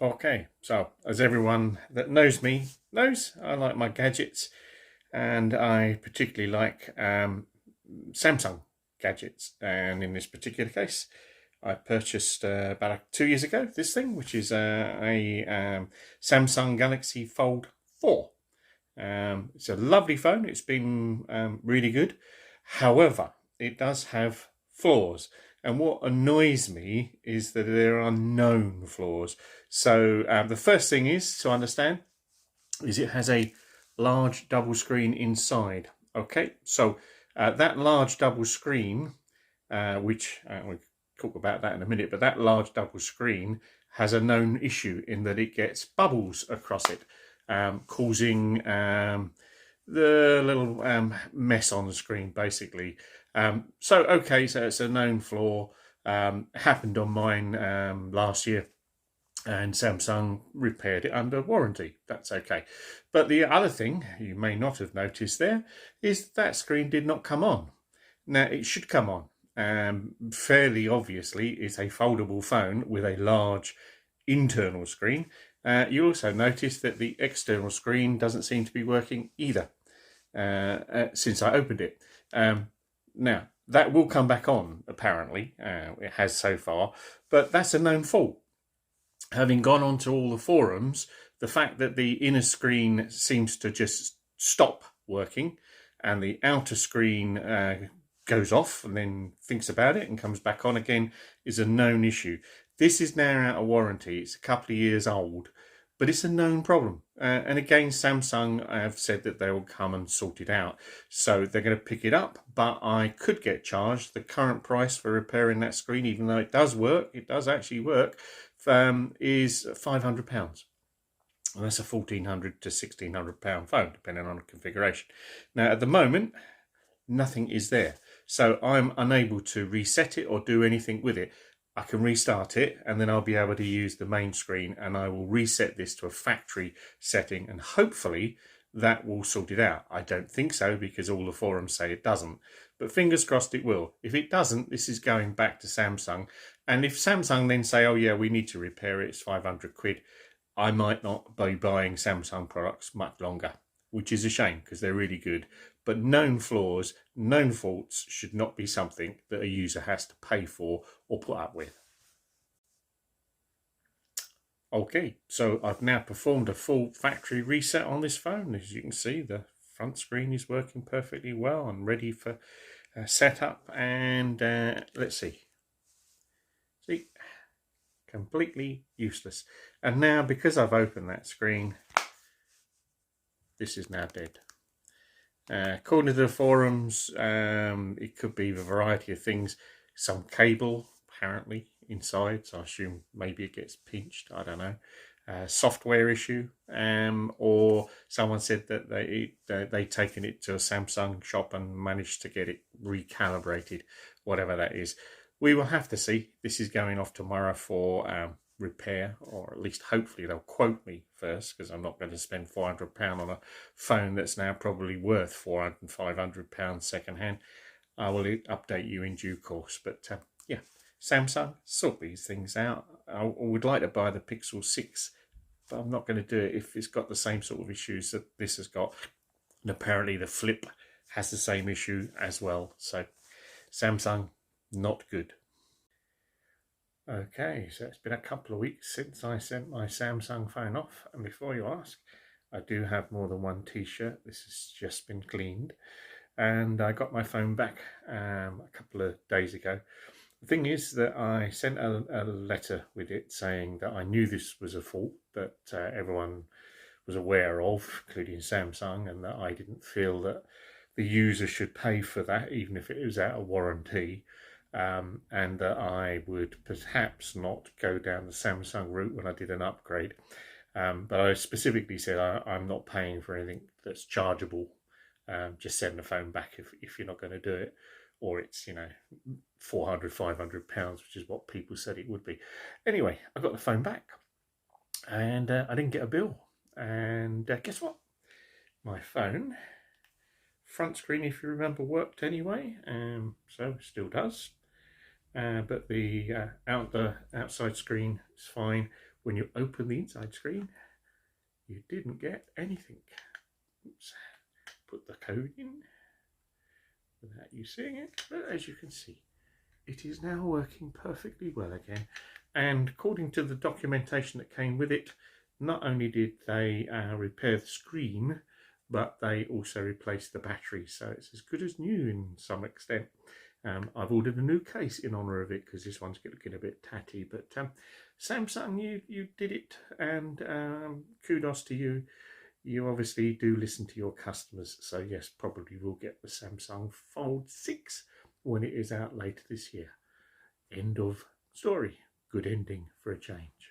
Okay, so as everyone that knows me knows, I like my gadgets, and I particularly like Samsung gadgets. And in this particular case, I purchased about 2 years ago this thing, which is a Samsung Galaxy Fold 4. It's a lovely phone. It's been really good. However, it does have flaws. And what annoys me is that there are known flaws. So the first thing is to understand is it has a large double screen inside. Okay, so that large double screen, which we'll talk about that in a minute, but that large double screen has a known issue in that it gets bubbles across it, causing the little mess on the screen, basically. So it's a known flaw. Happened on mine last year, and Samsung repaired it under warranty. That's okay. But the other thing you may not have noticed there is that screen did not come on. Now, it should come on. Fairly obviously, it's a foldable phone with a large internal screen. You also notice that the external screen doesn't seem to be working either since I opened it. Now, that will come back on, apparently. It has so far, but that's a known fault. Having gone onto all the forums, the fact that the inner screen seems to just stop working and the outer screen goes off and then thinks about it and comes back on again is a known issue. This is now out of warranty. It's a couple of years old, but it's a known problem. And again, Samsung have said that they will come and sort it out. So they're going to pick it up, but I could get charged the current price for repairing that screen, even though it does work, it does actually work, is £500. And that's a £1,400 to £1,600 phone, depending on the configuration. Now, at the moment, nothing is there. So I'm unable to reset it or do anything with it. I can restart it and then I'll be able to use the main screen, and I will reset this to a factory setting, and hopefully that will sort it out. I don't think so, because all the forums say it doesn't, but fingers crossed it will. If it doesn't, this is going back to Samsung, and if Samsung then say, oh yeah, we need to repair it, it's 500 quid, I might not be buying Samsung products much longer, which is a shame because they're really good. But known flaws, known faults should not be something that a user has to pay for or put up with. Okay, so I've now performed a full factory reset on this phone. As you can see, the front screen is working perfectly well and ready for setup. And let's see. See, completely useless. And now, because I've opened that screen, this is now dead. According to the forums, it could be a variety of things. Some cable, apparently, inside, so I assume maybe it gets pinched, I don't know. Software issue, or someone said that they'd taken it to a Samsung shop and managed to get it recalibrated, whatever that is. We will have to see. This is going off tomorrow for repair, or at least hopefully they'll quote me first, because I'm not going to spend £400 on a phone that's now probably worth £400 and £500 second hand. I will update you in due course. But yeah, Samsung, sort these things out. I would like to buy the Pixel 6, but I'm not going to do it if it's got the same sort of issues that this has got. And apparently the Flip has the same issue as well. So Samsung, not good. Okay, so it's been a couple of weeks since I sent my Samsung phone off, and before you ask, I do have more than one t-shirt. This has just been cleaned, and I got my phone back a couple of days ago. The thing is that I sent a letter with it saying that I knew this was a fault that everyone was aware of, including Samsung, and that I didn't feel that the user should pay for that, even if it was out of warranty. And that I would perhaps not go down the Samsung route when I did an upgrade. But I specifically said I'm not paying for anything that's chargeable. Just send the phone back if you're not going to do it, or it's, you know, £400, £500, which is what people said it would be. Anyway, I got the phone back, and I didn't get a bill. And guess what? My phone front screen, if you remember, worked anyway, so still does. But the outside screen is fine. when you open the inside screen, you didn't get anything. Oops. Put the code in without you seeing it, but as you can see, it is now working perfectly well again. And according to the documentation that came with it, not only did they repair the screen, but they also replaced the battery, so it's as good as new in some extent. I've ordered a new case in honour of it because this one's looking a bit tatty, but Samsung, you did it, and kudos to you. You obviously do listen to your customers, so yes, probably we'll get the Samsung Fold 6 when it is out later this year. End of story. Good ending for a change.